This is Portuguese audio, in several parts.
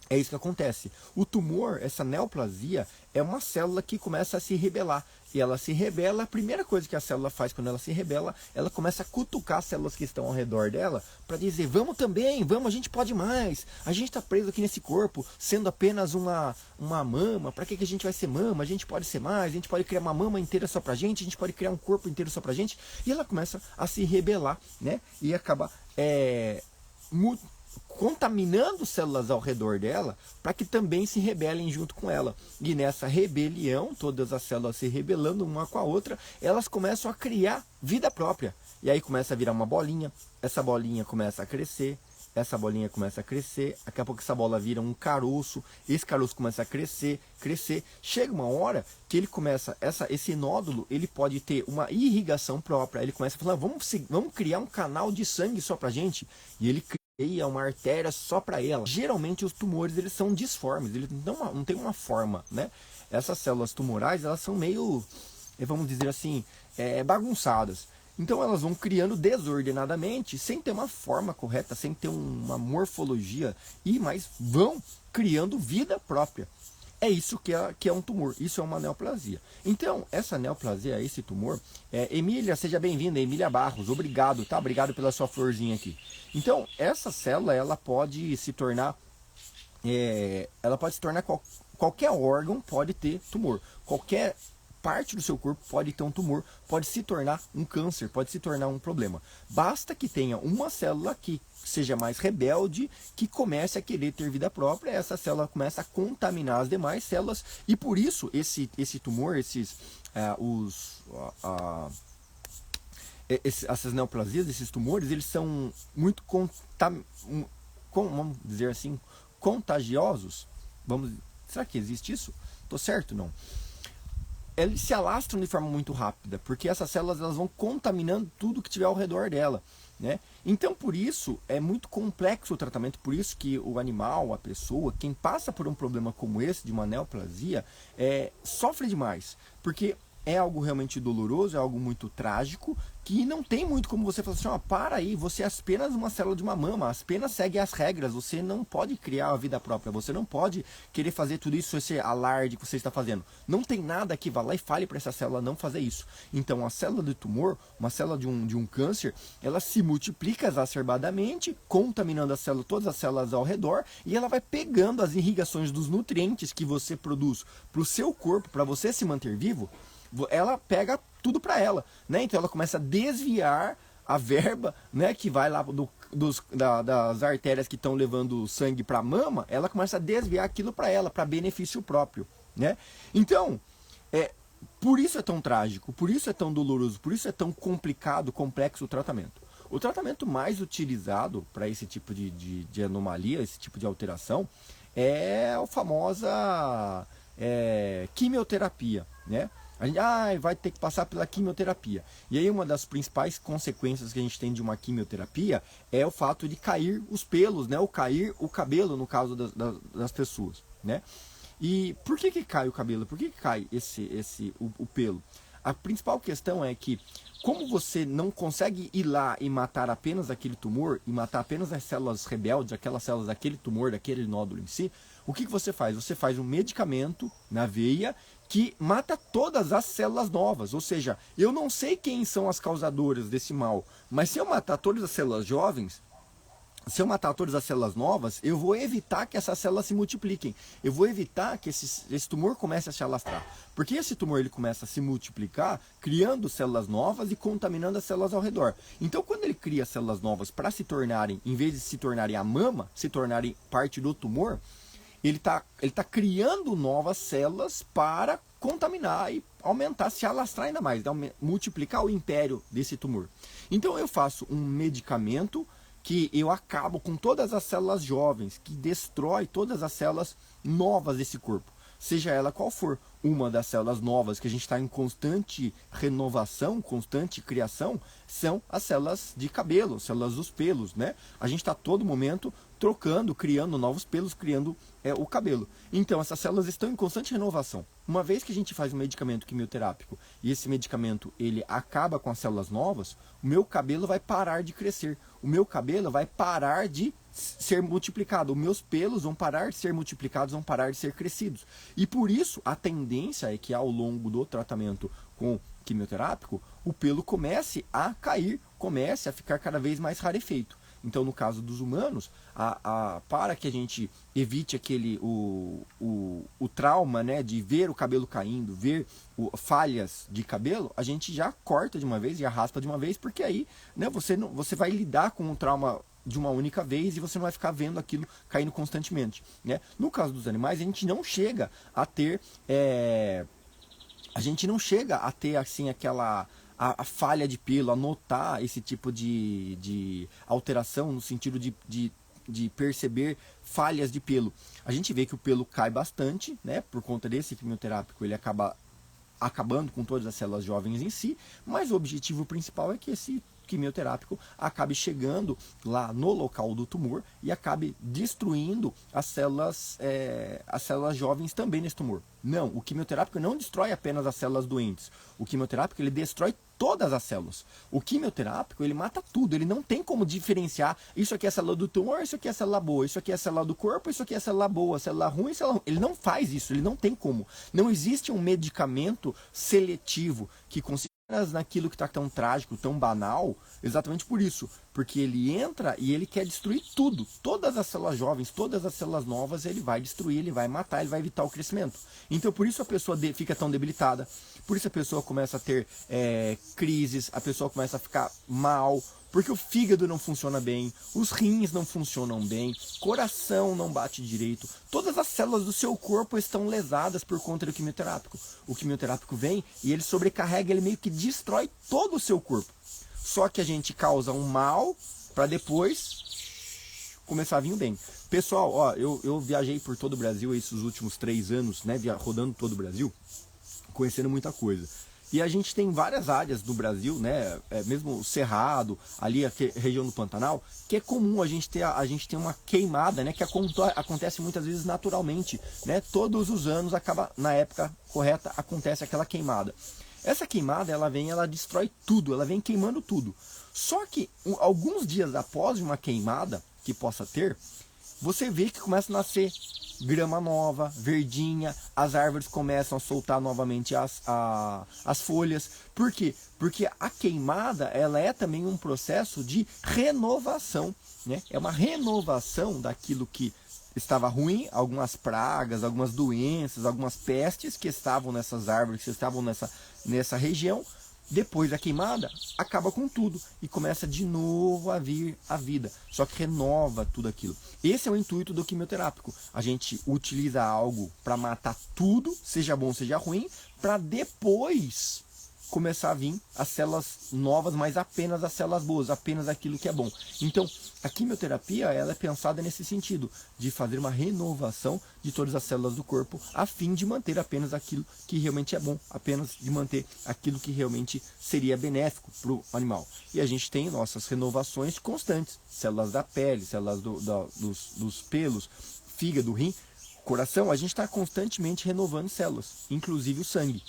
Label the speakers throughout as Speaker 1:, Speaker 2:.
Speaker 1: É isso que acontece. O tumor, essa neoplasia, é uma célula que começa a se rebelar. E ela se rebela, a primeira coisa que a célula faz quando ela se rebela, ela começa a cutucar as células que estão ao redor dela para dizer, vamos também, vamos, a gente pode mais. A gente está preso aqui nesse corpo, sendo apenas uma mama. Para que a gente vai ser mama? A gente pode ser mais, a gente pode criar uma mama inteira só pra gente, a gente pode criar um corpo inteiro só pra gente. E ela começa a se rebelar, né? E acaba contaminando células ao redor dela para que também se rebelem junto com ela. E nessa rebelião, todas as células se rebelando uma com a outra, elas começam a criar vida própria. E aí começa a virar uma bolinha, essa bolinha começa a crescer, essa bolinha começa a crescer, daqui a pouco essa bola vira um caroço, esse caroço começa a crescer, crescer. Chega uma hora que ele começa, esse nódulo, ele pode ter uma irrigação própria, ele começa a falar, vamos criar um canal de sangue só pra gente, e ele cria uma artéria só para ela. Geralmente os tumores, eles são disformes, eles não têm uma forma, né? Essas células tumorais, elas são meio, vamos dizer assim, bagunçadas. Então elas vão criando desordenadamente, sem ter uma forma correta, sem ter uma morfologia, mas vão criando vida própria. É isso que é um tumor, isso é uma neoplasia. Então, essa neoplasia, esse tumor, Emília, seja bem-vinda, Emília Barros, obrigado, tá? Obrigado pela sua florzinha aqui. Então, essa célula, ela pode se tornar, qualquer órgão pode ter tumor, qualquer parte do seu corpo pode ter um tumor, pode se tornar um câncer, pode se tornar um problema. Basta que tenha uma célula que seja mais rebelde, que comece a querer ter vida própria, essa célula começa a contaminar as demais células, e por isso esse tumor, essas neoplasias, esses tumores, eles são muito vamos dizer assim, contagiosos. Será que existe isso? Tô certo, não? Eles se alastram de forma muito rápida, porque essas células elas vão contaminando tudo que tiver ao redor dela, né? Então, por isso, é muito complexo o tratamento, por isso que o animal, a pessoa, quem passa por um problema como esse, de uma neoplasia, sofre demais, porque é algo realmente doloroso, é algo muito trágico, que não tem muito como você falar assim, para aí, você é apenas uma célula de uma mama, apenas segue as regras, você não pode criar a vida própria, você não pode querer fazer tudo isso, esse alarde que você está fazendo. Não tem nada que vá lá e fale para essa célula não fazer isso. Então, a célula do tumor, uma célula de um câncer, ela se multiplica exacerbadamente, contaminando todas as células ao redor, e ela vai pegando as irrigações dos nutrientes que você produz para o seu corpo, para você se manter vivo, ela pega tudo para ela, né? Então ela começa a desviar a verba, né, que vai lá das artérias que estão levando sangue para a mama, ela começa a desviar aquilo para ela, para benefício próprio, né? Então, por isso é tão trágico, por isso é tão doloroso, por isso é tão complicado, complexo o tratamento. O tratamento mais utilizado para esse tipo de anomalia, esse tipo de alteração, é a famosa quimioterapia, né? A gente vai ter que passar pela quimioterapia. E aí uma das principais consequências que a gente tem de uma quimioterapia é o fato de cair os pelos, né? Ou cair o cabelo, no caso das pessoas, né? E por que cai o cabelo? Por que cai o pelo? A principal questão é que, como você não consegue ir lá e matar apenas aquele tumor, e matar apenas as células rebeldes, aquelas células daquele tumor, daquele nódulo em si, o que você faz? Você faz um medicamento na veia que mata todas as células novas. Ou seja, eu não sei quem são as causadoras desse mal, mas se eu matar todas as células jovens, se eu matar todas as células novas, eu vou evitar que essas células se multipliquem. Eu vou evitar que esse tumor comece a se alastrar. Porque esse tumor ele começa a se multiplicar, criando células novas e contaminando as células ao redor. Então, quando ele cria células novas para se tornarem, em vez de se tornarem a mama, se tornarem parte do tumor, ele tá criando novas células para contaminar e aumentar, se alastrar ainda mais, multiplicar o império desse tumor. Então eu faço um medicamento que eu acabo com todas as células jovens, que destrói todas as células novas desse corpo. Seja ela qual for, uma das células novas que a gente está em constante renovação, constante criação, são as células de cabelo, células dos pelos, né? A gente está a todo momento trocando, criando novos pelos, criando o cabelo. Então, essas células estão em constante renovação. Uma vez que a gente faz um medicamento quimioterápico e esse medicamento ele acaba com as células novas, o meu cabelo vai parar de crescer. O meu cabelo vai parar de ser multiplicado. Os meus pelos vão parar de ser multiplicados, vão parar de ser crescidos. E por isso a tendência é que ao longo do tratamento com quimioterápico, o pelo comece a cair, comece a ficar cada vez mais rarefeito. Então, no caso dos humanos, para que a gente evite o trauma, né, de ver o cabelo caindo, ver falhas de cabelo, a gente já corta de uma vez, já raspa de uma vez, porque aí, né, você vai lidar com o trauma de uma única vez e você não vai ficar vendo aquilo caindo constantemente, né? No caso dos animais, a gente não chega a ter assim a falha de pelo, a notar esse tipo de alteração no sentido de perceber falhas de pelo. A gente vê que o pelo cai bastante, né? Por conta desse quimioterápico, ele acaba acabando com todas as células jovens em si, mas o objetivo principal é que esse quimioterápico acabe chegando lá no local do tumor e acabe destruindo as células jovens também nesse tumor. Não, o quimioterápico não destrói apenas as células doentes. O quimioterápico ele destrói todas as células. O quimioterápico ele mata tudo, ele não tem como diferenciar isso aqui é célula do tumor, isso aqui é célula boa, isso aqui é célula do corpo, isso aqui é célula boa, célula ruim, célula ruim. Ele não faz isso, ele não tem como. Não existe um medicamento seletivo que consiga naquilo que está tão trágico, tão banal, exatamente por isso, porque ele entra e ele quer destruir tudo, todas as células jovens, todas as células novas, ele vai destruir, ele vai matar, ele vai evitar o crescimento. Então por isso a pessoa fica tão debilitada, por isso a pessoa começa a ter crises, a pessoa começa a ficar mal, porque o fígado não funciona bem, os rins não funcionam bem, coração não bate direito, todas as células do seu corpo estão lesadas por conta do quimioterápico. O quimioterápico vem e ele sobrecarrega, ele meio que destrói todo o seu corpo. Só que a gente causa um mal para depois começar a vir o bem. Pessoal, ó, eu viajei por todo o Brasil esses últimos 3 anos, né, rodando todo o Brasil, conhecendo muita coisa. E a gente tem várias áreas do Brasil, né, mesmo o Cerrado, ali a região do Pantanal, que é comum a gente ter uma queimada, né, que acontece muitas vezes naturalmente, né, todos os anos na época correta acontece aquela queimada. Essa queimada, ela destrói tudo, ela vem queimando tudo. Só que alguns dias após uma queimada que possa ter, você vê que começa a nascer grama nova, verdinha, as árvores começam a soltar novamente as folhas. Por quê? Porque a queimada ela é também um processo de renovação, né? É uma renovação daquilo que estava ruim, algumas pragas, algumas doenças, algumas pestes que estavam nessas árvores, que estavam nessa região. Depois da queimada, acaba com tudo e começa de novo a vir a vida, só que renova tudo aquilo. Esse é o intuito do quimioterápico. A gente utiliza algo para matar tudo, seja bom, seja ruim, para depois começar a vir as células novas, mas apenas as células boas, apenas aquilo que é bom. Então, a quimioterapia ela é pensada nesse sentido, de fazer uma renovação de todas as células do corpo, a fim de manter apenas aquilo que realmente é bom, apenas de manter aquilo que realmente seria benéfico para o animal. E a gente tem nossas renovações constantes, células da pele, células dos pelos, fígado, rim, coração, a gente está constantemente renovando células, inclusive o sangue.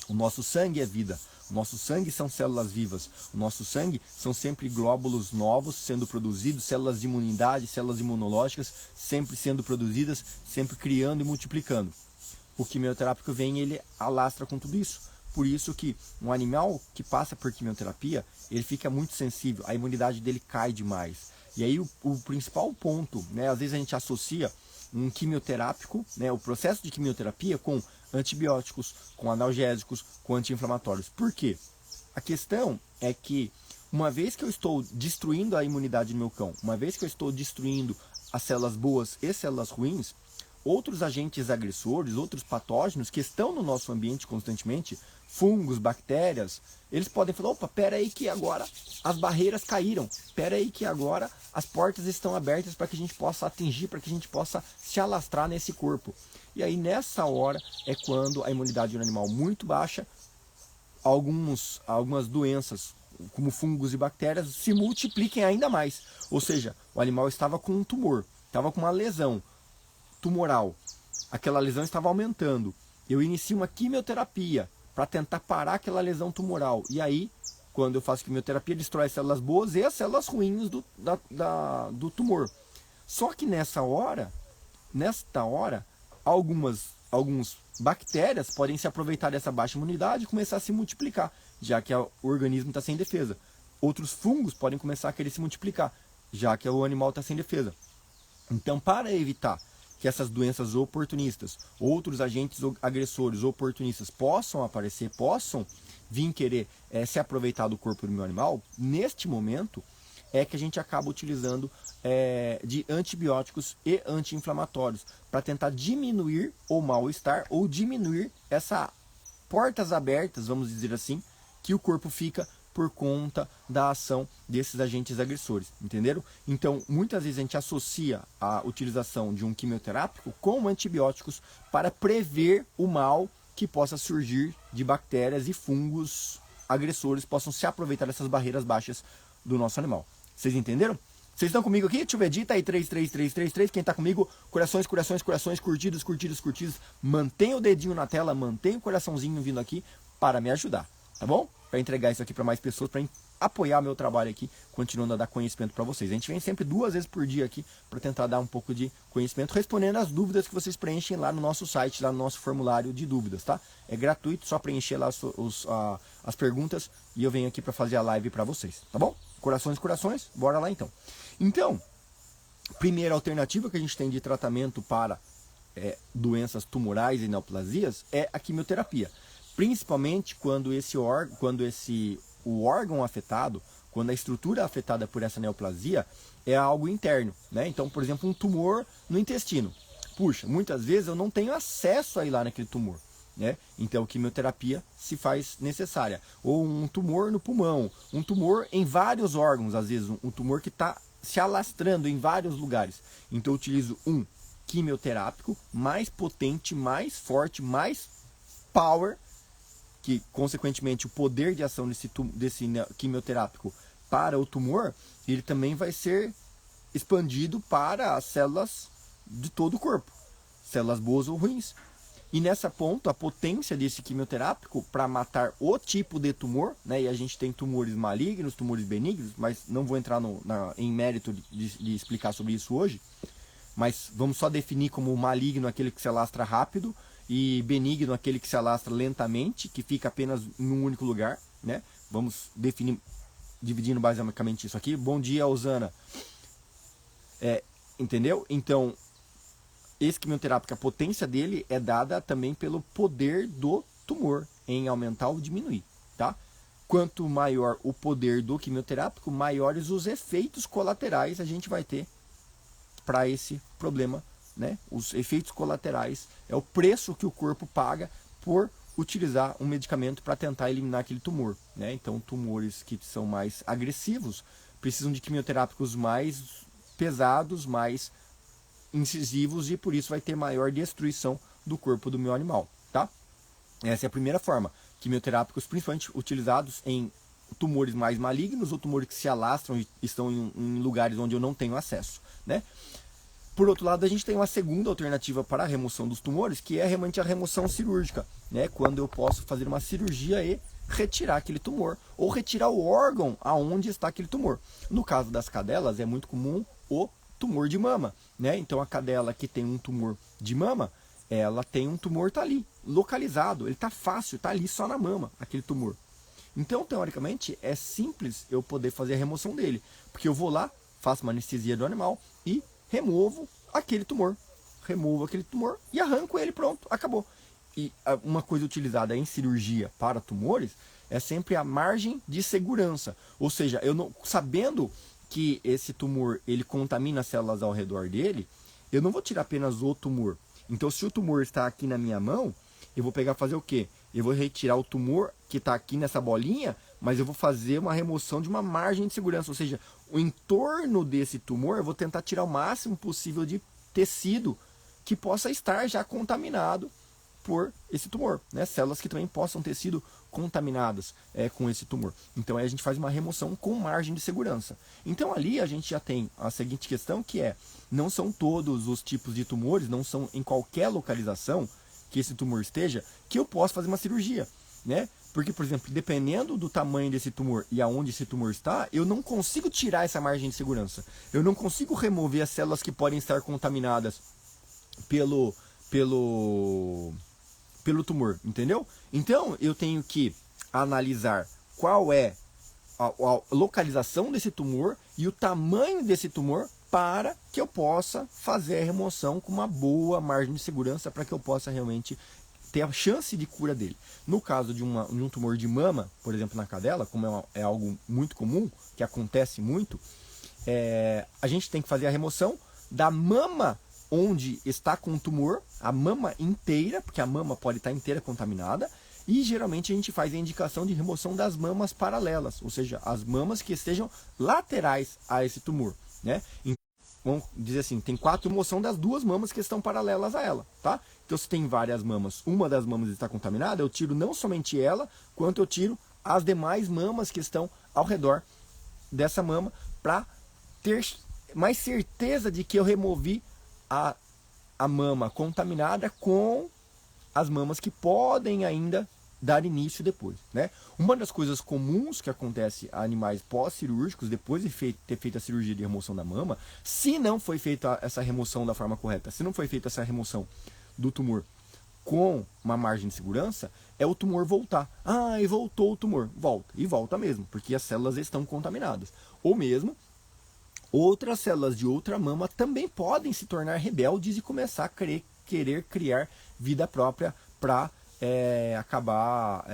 Speaker 1: O nosso sangue é vida, o nosso sangue são células vivas, o nosso sangue são sempre glóbulos novos sendo produzidos, células de imunidade, células imunológicas sempre sendo produzidas, sempre criando e multiplicando. O quimioterápico vem e ele alastra com tudo isso. Por isso que um animal que passa por quimioterapia, ele fica muito sensível, a imunidade dele cai demais. E aí o principal ponto, né, às vezes a gente associa um quimioterápico, né, o processo de quimioterapia com antibióticos, com analgésicos, com anti-inflamatórios. Por quê? A questão é que uma vez que eu estou destruindo a imunidade do meu cão, uma vez que eu estou destruindo as células boas e células ruins, outros agentes agressores, outros patógenos que estão no nosso ambiente constantemente, fungos, bactérias, eles podem falar, opa, pera aí que agora as barreiras caíram, pera aí que agora as portas estão abertas para que a gente possa atingir, para que a gente possa se alastrar nesse corpo. E aí nessa hora é quando a imunidade do animal muito baixa, algumas doenças, como fungos e bactérias, se multipliquem ainda mais. Ou seja, o animal estava com um tumor, estava com uma lesão tumoral, aquela lesão estava aumentando. Eu inicio uma quimioterapia para tentar parar aquela lesão tumoral. E aí, quando eu faço quimioterapia, destrói as células boas e as células ruins do tumor. Só que nesta hora, algumas bactérias podem se aproveitar dessa baixa imunidade e começar a se multiplicar, já que o organismo está sem defesa. Outros fungos podem começar a querer se multiplicar, já que o animal está sem defesa. Então, para evitar que essas doenças oportunistas, outros agentes agressores oportunistas possam aparecer, possam vir querer se aproveitar do corpo do meu animal, neste momento é que a gente acaba utilizando de antibióticos e anti-inflamatórios para tentar diminuir o mal-estar ou diminuir essa portas abertas, vamos dizer assim, que o corpo fica por conta da ação desses agentes agressores, entenderam? Então, muitas vezes a gente associa a utilização de um quimioterápico com antibióticos para prever o mal que possa surgir de bactérias e fungos agressores possam se aproveitar dessas barreiras baixas do nosso animal. Vocês entenderam? Vocês estão comigo aqui? Deixa eu ver, digita aí 33333. Quem está comigo, corações, curtidas. Mantenha o dedinho na tela, mantenha o coraçãozinho vindo aqui para me ajudar, tá bom? Para entregar isso aqui para mais pessoas, para apoiar meu trabalho aqui, continuando a dar conhecimento para vocês. A gente vem sempre 2 vezes por dia aqui para tentar dar um pouco de conhecimento, respondendo as dúvidas que vocês preenchem lá no nosso site, lá no nosso formulário de dúvidas, tá? É gratuito, só preencher lá as perguntas e eu venho aqui para fazer a live para vocês, tá bom? Corações, bora lá então. Então, primeira alternativa que a gente tem de tratamento para doenças tumorais e neoplasias é a quimioterapia. Principalmente quando o órgão afetado, quando a estrutura afetada por essa neoplasia é algo interno, né? Então, por exemplo, um tumor no intestino. Puxa, muitas vezes eu não tenho acesso a ir lá naquele tumor, né? Então, quimioterapia se faz necessária. Ou um tumor no pulmão, um tumor em vários órgãos, às vezes um tumor que está se alastrando em vários lugares. Então, eu utilizo um quimioterápico mais potente, mais forte, mais power, que consequentemente o poder de ação desse quimioterápico para o tumor, ele também vai ser expandido para as células de todo o corpo, células boas ou ruins. E nessa ponta, a potência desse quimioterápico para matar o tipo de tumor, né? E a gente tem tumores malignos, tumores benignos, mas não vou entrar em mérito de explicar sobre isso hoje, mas vamos só definir como maligno aquele que se alastra rápido, e benigno aquele que se alastra lentamente, que fica apenas em um único lugar, né? Vamos definir, dividindo basicamente isso aqui. Bom dia, Osana. Entendeu? Então, esse quimioterápico, a potência dele é dada também pelo poder do tumor em aumentar ou diminuir, tá? Quanto maior o poder do quimioterápico, maiores os efeitos colaterais a gente vai ter para esse problema, né? Os efeitos colaterais é o preço que o corpo paga por utilizar um medicamento para tentar eliminar aquele tumor, né? Então, tumores que são mais agressivos precisam de quimioterápicos mais pesados, mais incisivos, e por isso vai ter maior destruição do corpo do meu animal, tá? Essa é a primeira forma. Quimioterápicos principalmente utilizados em tumores mais malignos ou tumores que se alastram e estão em lugares onde eu não tenho acesso, né? Por outro lado, a gente tem uma segunda alternativa para a remoção dos tumores, que é realmente a remoção cirúrgica, né? Quando eu posso fazer uma cirurgia e retirar aquele tumor, ou retirar o órgão aonde está aquele tumor. No caso das cadelas, é muito comum o tumor de mama, né? Então, a cadela que tem um tumor de mama, ela tem um tumor, tá ali, localizado, ele tá fácil, tá ali só na mama, aquele tumor. Então, teoricamente, é simples eu poder fazer a remoção dele, porque eu vou lá, faço uma anestesia do animal e removo aquele tumor e arranco ele, pronto, acabou. E uma coisa utilizada em cirurgia para tumores é sempre a margem de segurança, ou seja, eu não, sabendo que esse tumor ele contamina as células ao redor dele, eu não vou tirar apenas o tumor. Então, se o tumor está aqui na minha mão, eu vou pegar fazer o quê? Eu vou retirar o tumor que está aqui nessa bolinha, mas eu vou fazer uma remoção de uma margem de segurança, ou seja, o entorno desse tumor eu vou tentar tirar o máximo possível de tecido que possa estar já contaminado por esse tumor, né? Células que também possam ter sido contaminadas com esse tumor. Então aí a gente faz uma remoção com margem de segurança. Então ali a gente já tem a seguinte questão, que não são todos os tipos de tumores, não são em qualquer localização que esse tumor esteja, que eu posso fazer uma cirurgia, né? Porque, por exemplo, dependendo do tamanho desse tumor e aonde esse tumor está, eu não consigo tirar essa margem de segurança. Eu não consigo remover as células que podem estar contaminadas pelo, pelo, pelo tumor, entendeu? Então, eu tenho que analisar qual é a localização desse tumor e o tamanho desse tumor para que eu possa fazer a remoção com uma boa margem de segurança para que eu possa realmente ter a chance de cura dele. No caso de um tumor de mama, por exemplo, na cadela, como é algo muito comum, que acontece muito, a gente tem que fazer a remoção da mama onde está com o tumor, a mama inteira, porque a mama pode estar inteira contaminada, e geralmente a gente faz a indicação de remoção das mamas paralelas, ou seja, as mamas que estejam laterais a esse tumor, né? Vamos dizer assim, tem 4 remoção das 2 mamas que estão paralelas a ela, tá? Então se tem várias mamas, uma das mamas está contaminada, eu tiro não somente ela, quanto eu tiro as demais mamas que estão ao redor dessa mama, para ter mais certeza de que eu removi a mama contaminada com as mamas que podem ainda dar início depois, né? Uma das coisas comuns que acontece a animais pós-cirúrgicos, depois de ter feito a cirurgia de remoção da mama, se não foi feita essa remoção da forma correta, se não foi feita essa remoção do tumor com uma margem de segurança, é o tumor voltar. Ah, e voltou o tumor. Volta. E volta mesmo, porque as células estão contaminadas. Ou mesmo, outras células de outra mama também podem se tornar rebeldes e começar a querer criar vida própria para acabar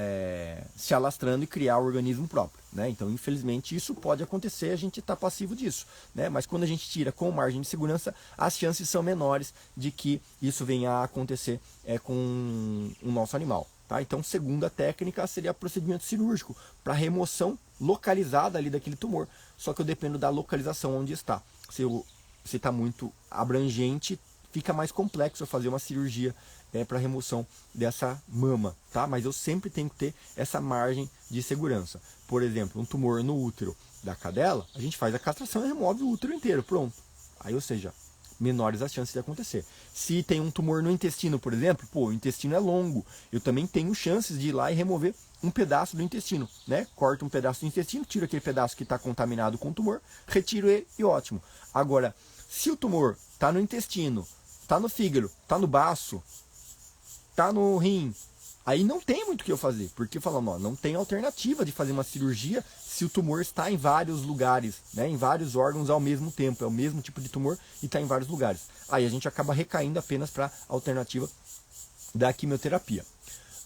Speaker 1: se alastrando e criar o organismo próprio, né? Então, infelizmente, isso pode acontecer, a gente está passivo disso, né? Mas quando a gente tira com margem de segurança, as chances são menores de que isso venha a acontecer com o nosso animal, tá? Então, segunda técnica seria procedimento cirúrgico para remoção localizada ali daquele tumor, só que eu dependo da localização onde está. Se está muito abrangente, fica mais complexo eu fazer uma cirurgia para remoção dessa mama, tá? Mas eu sempre tenho que ter essa margem de segurança. Por exemplo, um tumor no útero da cadela, a gente faz a castração e remove o útero inteiro, pronto. Aí, ou seja, menores as chances de acontecer. Se tem um tumor no intestino, por exemplo, o intestino é longo, eu também tenho chances de ir lá e remover um pedaço do intestino, né? Corto um pedaço do intestino, tiro aquele pedaço que está contaminado com o tumor, retiro ele e ótimo. Agora, se o tumor está no intestino, está no fígado, está no baço, está no rim, aí não tem muito o que eu fazer, porque falando, ó, não tem alternativa de fazer uma cirurgia se o tumor está em vários lugares, né, em vários órgãos ao mesmo tempo, é o mesmo tipo de tumor e está em vários lugares. Aí a gente acaba recaindo apenas para a alternativa da quimioterapia.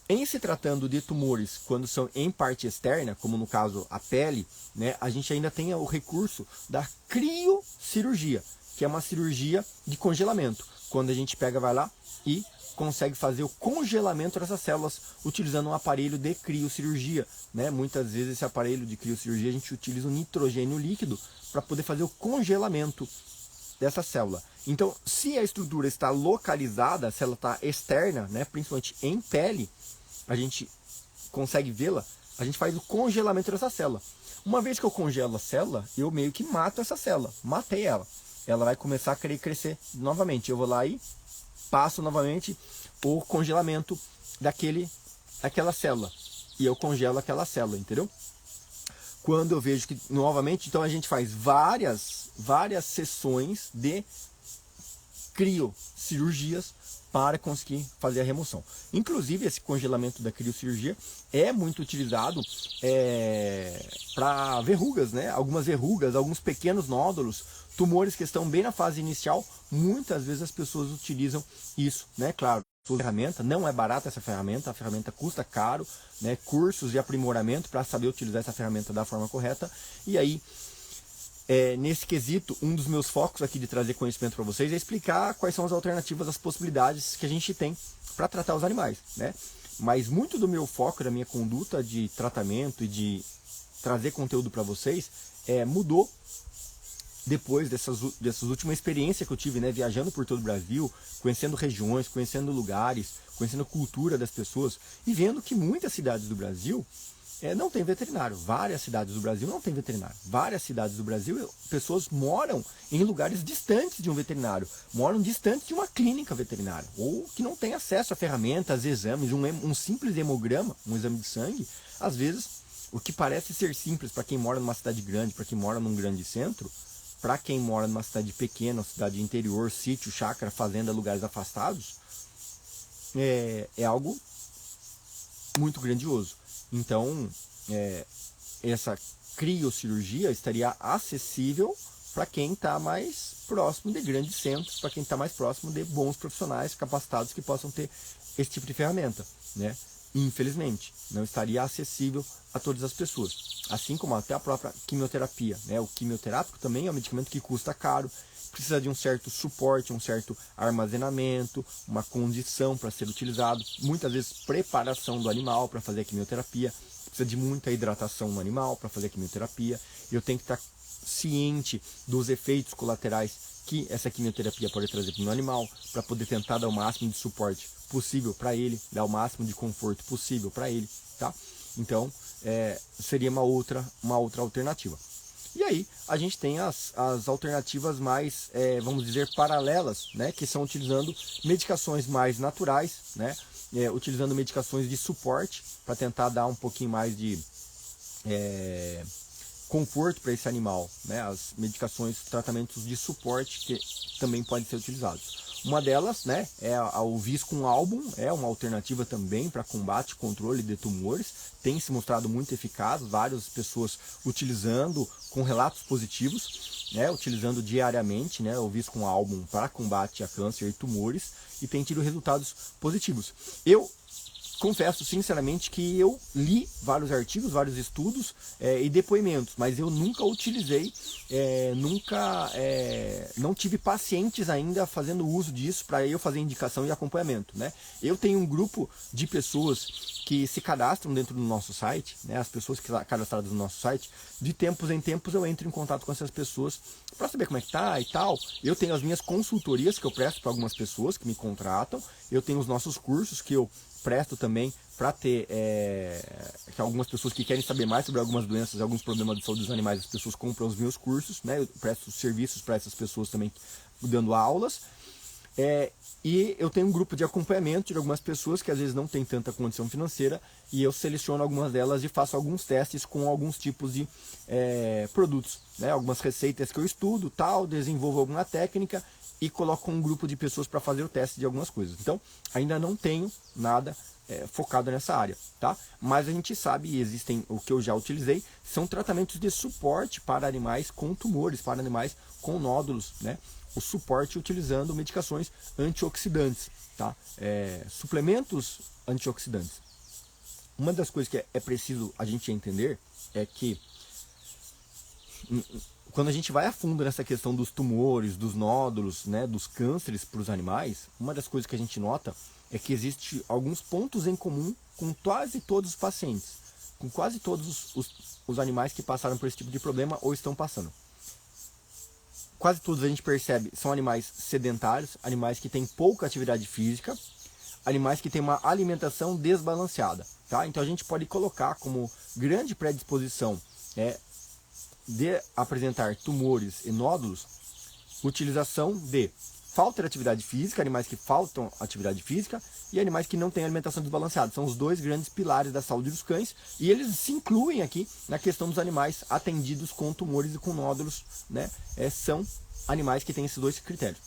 Speaker 1: Em se tratando de tumores, quando são em parte externa, como no caso a pele, né, a gente ainda tem o recurso da criocirurgia, que é uma cirurgia de congelamento, quando a gente vai lá e consegue fazer o congelamento dessas células utilizando um aparelho de criocirurgia, né? Muitas vezes esse aparelho de criocirurgia a gente utiliza um nitrogênio líquido para poder fazer o congelamento dessa célula. Então, se a estrutura está localizada, se ela está externa, né, principalmente em pele, a gente consegue vê-la, a gente faz o congelamento dessa célula. Uma vez que eu congelo a célula, eu meio que mato essa célula, matei ela. Ela vai começar a querer crescer novamente. Eu vou lá e passo novamente o congelamento daquela célula. E eu congelo aquela célula, entendeu? Quando eu vejo que, novamente, então a gente faz várias sessões de criocirurgias para conseguir fazer a remoção. Inclusive, esse congelamento da criocirurgia é muito utilizado para verrugas, né? Algumas verrugas, alguns pequenos nódulos, tumores que estão bem na fase inicial, muitas vezes as pessoas utilizam isso, né? Claro, a ferramenta não é barata, essa ferramenta, a ferramenta custa caro, né? Cursos de aprimoramento para saber utilizar essa ferramenta da forma correta. E aí, nesse quesito, um dos meus focos aqui de trazer conhecimento para vocês é explicar quais são as alternativas, as possibilidades que a gente tem para tratar os animais, né? Mas muito do meu foco, da minha conduta de tratamento e de trazer conteúdo para vocês, mudou depois dessas últimas experiências que eu tive, né, viajando por todo o Brasil, conhecendo regiões, conhecendo lugares, conhecendo a cultura das pessoas e vendo que muitas cidades do Brasil não tem veterinário. Várias cidades do Brasil não tem veterinário. Várias cidades do Brasil, pessoas moram em lugares distantes de um veterinário, moram distantes de uma clínica veterinária, ou que não tem acesso a ferramentas, exames, um simples hemograma, um exame de sangue. Às vezes, o que parece ser simples para quem mora numa cidade grande, para quem mora num grande centro, para quem mora numa cidade pequena, cidade interior, sítio, chácara, fazenda, lugares afastados, é algo muito grandioso. Então, essa criocirurgia estaria acessível para quem está mais próximo de grandes centros, para quem está mais próximo de bons profissionais capacitados que possam ter esse tipo de ferramenta, né? Infelizmente, não estaria acessível a todas as pessoas. Assim como até a própria quimioterapia, né? O quimioterápico também é um medicamento que custa caro, precisa de um certo suporte, um certo armazenamento, uma condição para ser utilizado, muitas vezes preparação do animal para fazer a quimioterapia, precisa de muita hidratação no animal para fazer a quimioterapia. Eu tenho que estar ciente dos efeitos colaterais que essa quimioterapia pode trazer para o meu animal, para poder tentar dar o máximo de suporte possível para ele, dar o máximo de conforto possível para ele, tá? Então, seria uma outra alternativa. E aí, a gente tem as alternativas mais, vamos dizer, paralelas, né? Que são utilizando medicações mais naturais, né? Utilizando medicações de suporte para tentar dar um pouquinho mais de conforto para esse animal, né? As medicações, tratamentos de suporte que também podem ser utilizados. Uma delas, né, é o Viscum album, é uma alternativa também para combate e controle de tumores, tem se mostrado muito eficaz, várias pessoas utilizando com relatos positivos, né, utilizando diariamente, né, o Viscum album para combate a câncer e tumores, e tem tido resultados positivos. Eu confesso sinceramente que eu li vários artigos, vários estudos e depoimentos, mas eu nunca utilizei, não tive pacientes ainda fazendo uso disso para eu fazer indicação e acompanhamento, né? Eu tenho um grupo de pessoas que se cadastram dentro do nosso site, né? As pessoas que cadastradas no nosso site, de tempos em tempos eu entro em contato com essas pessoas para saber como é que tá e tal. Eu tenho as minhas consultorias que eu presto para algumas pessoas que me contratam, eu tenho os nossos cursos que eu presto também para ter que algumas pessoas que querem saber mais sobre algumas doenças, alguns problemas de saúde dos animais, as pessoas compram os meus cursos, né? Eu presto serviços para essas pessoas também, dando aulas. E eu tenho um grupo de acompanhamento de algumas pessoas que às vezes não têm tanta condição financeira, e eu seleciono algumas delas e faço alguns testes com alguns tipos de produtos, né? Algumas receitas que eu estudo, tal, desenvolvo alguma técnica e coloco um grupo de pessoas para fazer o teste de algumas coisas. Então, ainda não tenho nada focado nessa área, tá? Mas a gente sabe, e existem, o que eu já utilizei, são tratamentos de suporte para animais com tumores, para animais com nódulos, né? O suporte utilizando medicações antioxidantes, tá? Suplementos antioxidantes. Uma das coisas que é preciso a gente entender é que quando a gente vai a fundo nessa questão dos tumores, dos nódulos, né, dos cânceres para os animais, uma das coisas que a gente nota é que existe alguns pontos em comum com quase todos os pacientes, com quase todos os animais que passaram por esse tipo de problema ou estão passando. Quase todos a gente percebe são animais sedentários, animais que têm pouca atividade física, animais que têm uma alimentação desbalanceada, tá? Então a gente pode colocar como grande predisposição de apresentar tumores e nódulos, utilização de falta de atividade física, animais que faltam atividade física e animais que não têm alimentação desbalanceada. São os dois grandes pilares da saúde dos cães, e eles se incluem aqui na questão dos animais atendidos com tumores e com nódulos, né? São animais que têm esses dois critérios.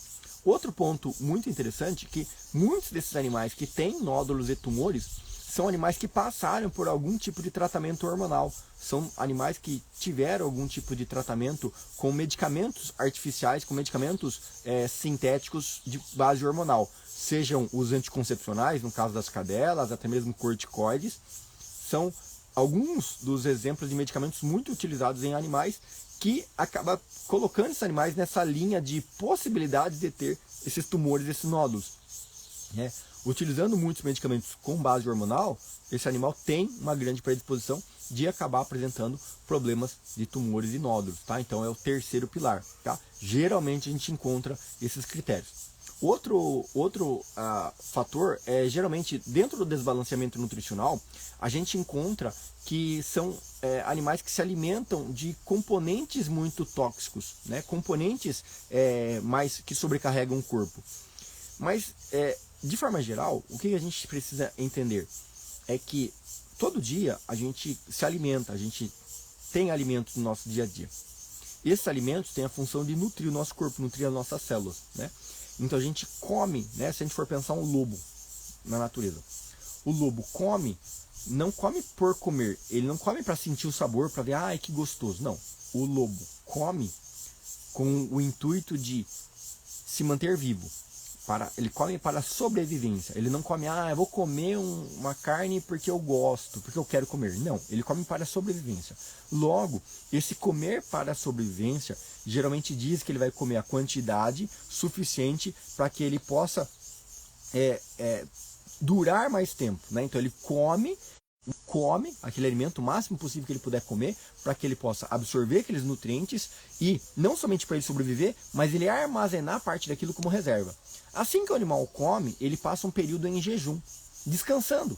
Speaker 1: Outro ponto muito interessante é que muitos desses animais que têm nódulos e tumores são animais que passaram por algum tipo de tratamento hormonal. São animais que tiveram algum tipo de tratamento com medicamentos artificiais, com medicamentos sintéticos de base hormonal. Sejam os anticoncepcionais, no caso das cadelas, até mesmo corticoides. São alguns dos exemplos de medicamentos muito utilizados em animais que acaba colocando esses animais nessa linha de possibilidade de ter esses tumores, esses nódulos, né? Utilizando muitos medicamentos com base hormonal, esse animal tem uma grande predisposição de acabar apresentando problemas de tumores e nódulos, tá? Então é o terceiro pilar, tá? Geralmente a gente encontra esses critérios. Outro fator é, geralmente, dentro do desbalanceamento nutricional, a gente encontra que são animais que se alimentam de componentes muito tóxicos, né? Componentes mais que sobrecarregam o corpo. Mas, de forma geral, o que a gente precisa entender é que todo dia a gente se alimenta, a gente tem alimentos no nosso dia a dia. Esses alimentos têm a função de nutrir o nosso corpo, nutrir as nossas células, né? Então a gente come, né? Se a gente for pensar um lobo na natureza, o lobo come, não come por comer, ele não come para sentir o sabor, para ver, ai que gostoso, não. O lobo come com o intuito de se manter vivo. Ele come para sobrevivência. Ele não come, eu vou comer uma carne porque eu gosto, porque eu quero comer. Não, ele come para sobrevivência. Logo, esse comer para sobrevivência geralmente diz que ele vai comer a quantidade suficiente para que ele possa durar mais tempo, né? Então ele come aquele alimento o máximo possível que ele puder comer para que ele possa absorver aqueles nutrientes e não somente para ele sobreviver, mas ele armazenar parte daquilo como reserva. Assim que o animal come, ele passa um período em jejum, descansando.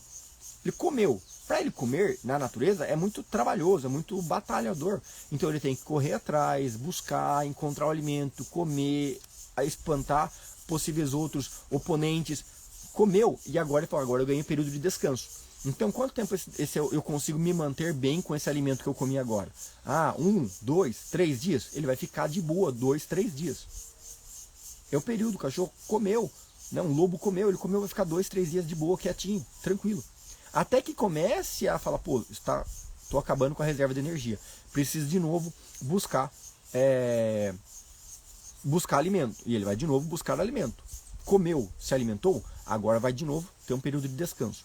Speaker 1: Ele comeu. Para ele comer na natureza é muito trabalhoso, é muito batalhador. Então ele tem que correr atrás, buscar, encontrar o alimento, comer, espantar possíveis outros oponentes. Comeu e agora ele fala, agora eu ganhei um período de descanso. Então, quanto tempo eu consigo me manter bem com esse alimento que eu comi agora? 1, 2, 3 dias? Ele vai ficar de boa 2, 3 dias. É o período, o cachorro comeu, né? Um lobo comeu, ele comeu, vai ficar 2, 3 dias de boa, quietinho, tranquilo. Até que comece a falar, tô acabando com a reserva de energia. Preciso de novo buscar alimento. E ele vai de novo buscar alimento. Comeu, se alimentou, agora vai de novo ter um período de descanso.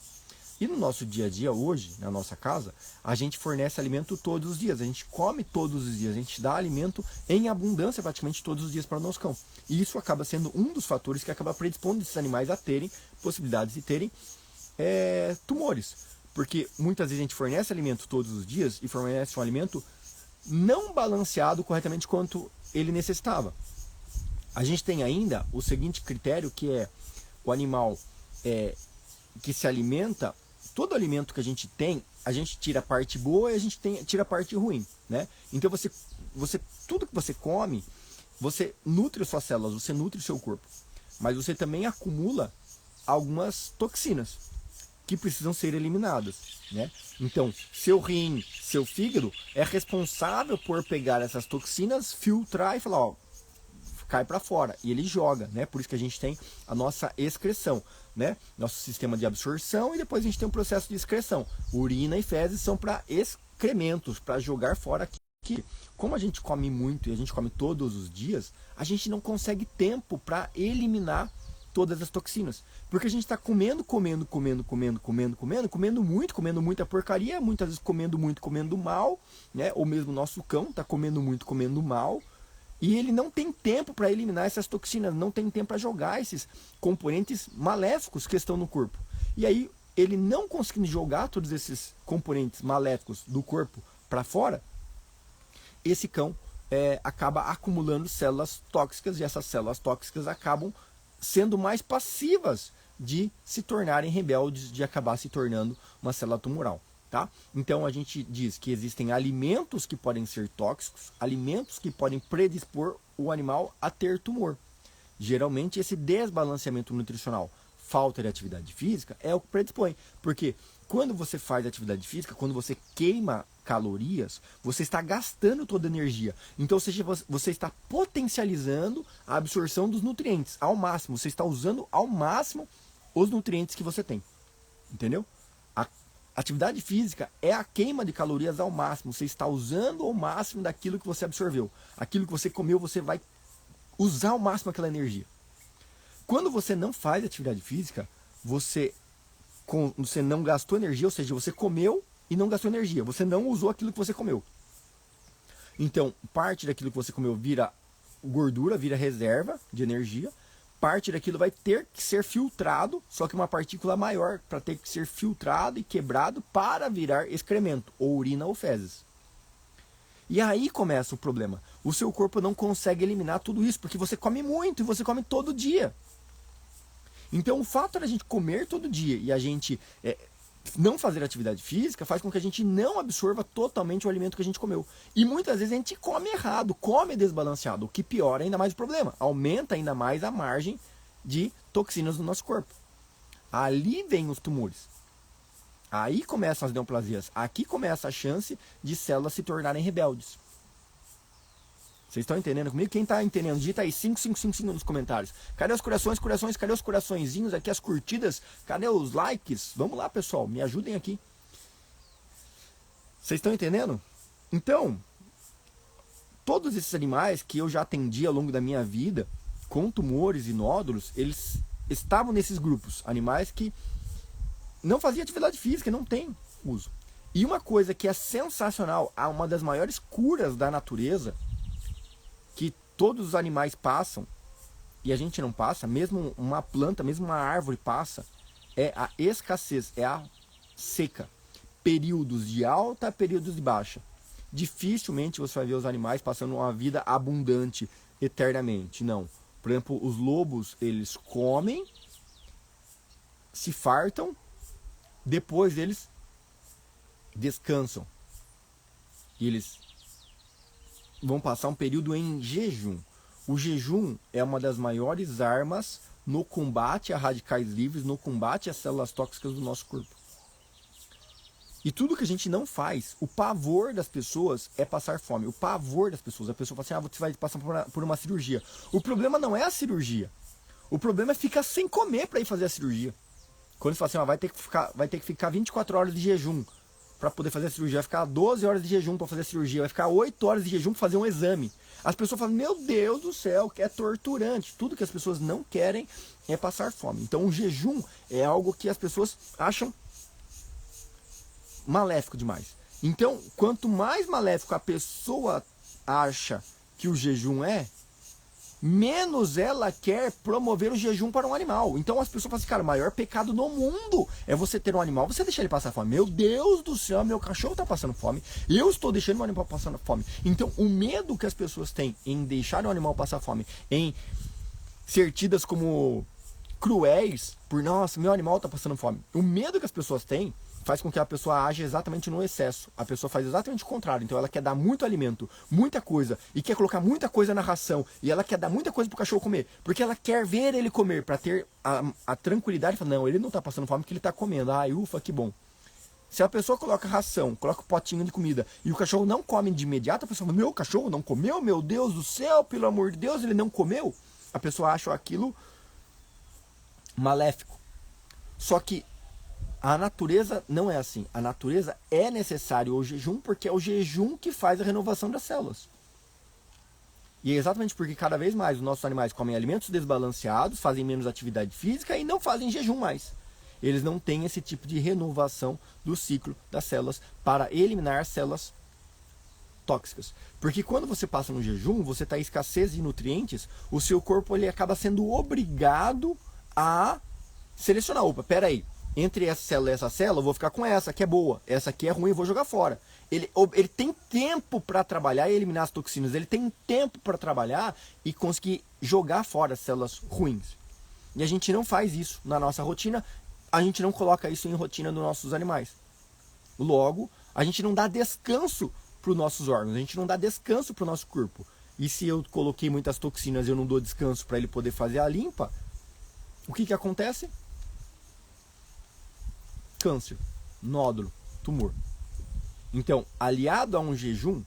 Speaker 1: E no nosso dia a dia hoje, na nossa casa, a gente fornece alimento todos os dias, a gente come todos os dias, a gente dá alimento em abundância praticamente todos os dias para o nosso cão. E isso acaba sendo um dos fatores que acaba predispondo esses animais a terem possibilidades de terem tumores. Porque muitas vezes a gente fornece alimento todos os dias e fornece um alimento não balanceado corretamente quanto ele necessitava. A gente tem ainda o seguinte critério, que é o animal que se alimenta. Todo alimento que a gente tem, a gente tira a parte boa e a gente tira a parte ruim, né? Então tudo que você come, você nutre as suas células, você nutre o seu corpo, mas você também acumula algumas toxinas que precisam ser eliminadas, né? Então, seu rim, seu fígado é responsável por pegar essas toxinas, filtrar e falar, cai para fora, e ele joga, né? Por isso que a gente tem a nossa excreção, né? Nosso sistema de absorção, e depois a gente tem um processo de excreção. Urina e fezes são para excrementos, para jogar fora aqui. Como a gente come muito e a gente come todos os dias, a gente não consegue tempo para eliminar todas as toxinas, porque a gente está comendo muito, comendo muita porcaria, muitas vezes comendo muito, comendo mal, né? Ou mesmo o nosso cão está comendo muito, comendo mal. E ele não tem tempo para eliminar essas toxinas, não tem tempo para jogar esses componentes maléficos que estão no corpo. E aí, ele não conseguindo jogar todos esses componentes maléficos do corpo para fora, esse cão acaba acumulando células tóxicas, e essas células tóxicas acabam sendo mais passivas de se tornarem rebeldes, de acabar se tornando uma célula tumoral. Tá? Então a gente diz que existem alimentos que podem ser tóxicos, alimentos que podem predispor o animal a ter tumor. Geralmente esse desbalanceamento nutricional, falta de atividade física, é o que predispõe. Porque quando você faz atividade física, quando você queima calorias, você está gastando toda a energia. Então, ou seja, você está potencializando a absorção dos nutrientes ao máximo. Você está usando ao máximo os nutrientes que você tem. Entendeu? Atividade física é a queima de calorias ao máximo. Você está usando ao máximo daquilo que você absorveu. Aquilo que você comeu, você vai usar ao máximo aquela energia. Quando você não faz atividade física, você não gastou energia, ou seja, você comeu e não gastou energia. Você não usou aquilo que você comeu. Então, parte daquilo que você comeu vira gordura, vira reserva de energia. Parte daquilo vai ter que ser filtrado, só que uma partícula maior, para ter que ser filtrado e quebrado para virar excremento, ou urina ou fezes. E aí começa o problema. O seu corpo não consegue eliminar tudo isso, porque você come muito e você come todo dia. Então o fato de a gente comer todo dia e a gente não fazer atividade física faz com que a gente não absorva totalmente o alimento que a gente comeu. E muitas vezes a gente come errado, come desbalanceado, o que piora ainda mais o problema, aumenta ainda mais a margem de toxinas no nosso corpo. Ali vem os tumores. Aí começam as neoplasias. Aqui começa a chance de células se tornarem rebeldes. Vocês estão entendendo comigo? Quem está entendendo, digita aí 5555 nos comentários. Cadê os corações, corações? Cadê os coraçõezinhos aqui, as curtidas? Cadê os likes? Vamos lá, pessoal, me ajudem aqui. Vocês estão entendendo? Então, todos esses animais que eu já atendi ao longo da minha vida, com tumores e nódulos, eles estavam nesses grupos. Animais que não faziam atividade física, não tem uso. E uma coisa que é sensacional, uma das maiores curas da natureza, que todos os animais passam, e a gente não passa, mesmo uma planta, mesmo uma árvore passa, é a escassez, é a seca. Períodos de alta, períodos de baixa. Dificilmente você vai ver os animais passando uma vida abundante eternamente, não. Por exemplo, os lobos, eles comem, se fartam, depois eles descansam. E eles vão passar um período em jejum. O jejum é uma das maiores armas no combate a radicais livres, no combate às células tóxicas do nosso corpo. E tudo que a gente não faz, o pavor das pessoas é passar fome. O pavor das pessoas. A pessoa fala assim, você vai passar por uma cirurgia. O problema não é a cirurgia. O problema é ficar sem comer para ir fazer a cirurgia. Quando você fala assim, vai ter que ficar 24 horas de jejum para poder fazer a cirurgia, vai ficar 12 horas de jejum para fazer a cirurgia, vai ficar 8 horas de jejum para fazer um exame. As pessoas falam, meu Deus do céu, que é torturante. Tudo que as pessoas não querem é passar fome. Então o jejum é algo que as pessoas acham maléfico demais. Então, quanto mais maléfico a pessoa acha que o jejum é, menos ela quer promover o jejum para um animal. Então as pessoas falam assim, cara, o maior pecado no mundo é você ter um animal, você deixar ele passar fome. Meu Deus do céu, meu cachorro está passando fome, eu estou deixando o animal passando fome. Então o medo que as pessoas têm em deixar o animal passar fome, em ser tidas como cruéis, por nossa, meu animal está passando fome. O medo que as pessoas têm faz com que a pessoa age exatamente no excesso. A pessoa faz exatamente o contrário. Então ela quer dar muito alimento, muita coisa, e quer colocar muita coisa na ração, e ela quer dar muita coisa pro cachorro comer, porque ela quer ver ele comer, para ter a tranquilidade, falar, não, ele não tá passando fome porque ele tá comendo. Ai, ufa, que bom. Se a pessoa coloca ração, coloca um potinho de comida, e o cachorro não come de imediato, a pessoa fala, meu cachorro não comeu? Meu Deus do céu, pelo amor de Deus, ele não comeu? A pessoa acha aquilo maléfico. Só que a natureza não é assim. A natureza é necessário o jejum, porque é o jejum que faz a renovação das células. E é exatamente porque cada vez mais os nossos animais comem alimentos desbalanceados, fazem menos atividade física e não fazem jejum mais. Eles não têm esse tipo de renovação do ciclo das células para eliminar células tóxicas. Porque quando você passa no jejum, você está em escassez de nutrientes, o seu corpo ele acaba sendo obrigado a selecionar. Opa, peraí. Entre essa célula, eu vou ficar com essa que é boa, essa aqui é ruim, eu vou jogar fora. Ele tem tempo para trabalhar e eliminar as toxinas, ele tem tempo para trabalhar e conseguir jogar fora as células ruins. E a gente não faz isso na nossa rotina, a gente não coloca isso em rotina dos nossos animais. Logo, a gente não dá descanso para os nossos órgãos, a gente não dá descanso para o nosso corpo. E se eu coloquei muitas toxinas e eu não dou descanso para ele poder fazer a limpa, o que acontece? Câncer, nódulo, tumor. Então, aliado a um jejum,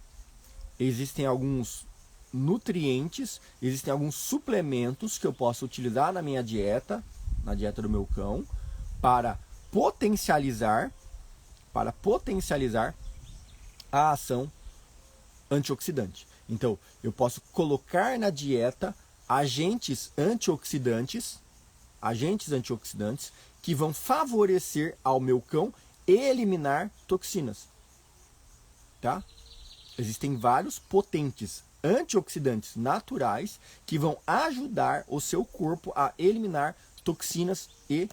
Speaker 1: existem alguns nutrientes, existem alguns suplementos que eu posso utilizar na minha dieta, na dieta do meu cão, para potencializar a ação antioxidante. Então, eu posso colocar na dieta agentes antioxidantes que vão favorecer ao meu cão eliminar toxinas. Tá? Existem vários potentes antioxidantes naturais que vão ajudar o seu corpo a eliminar toxinas e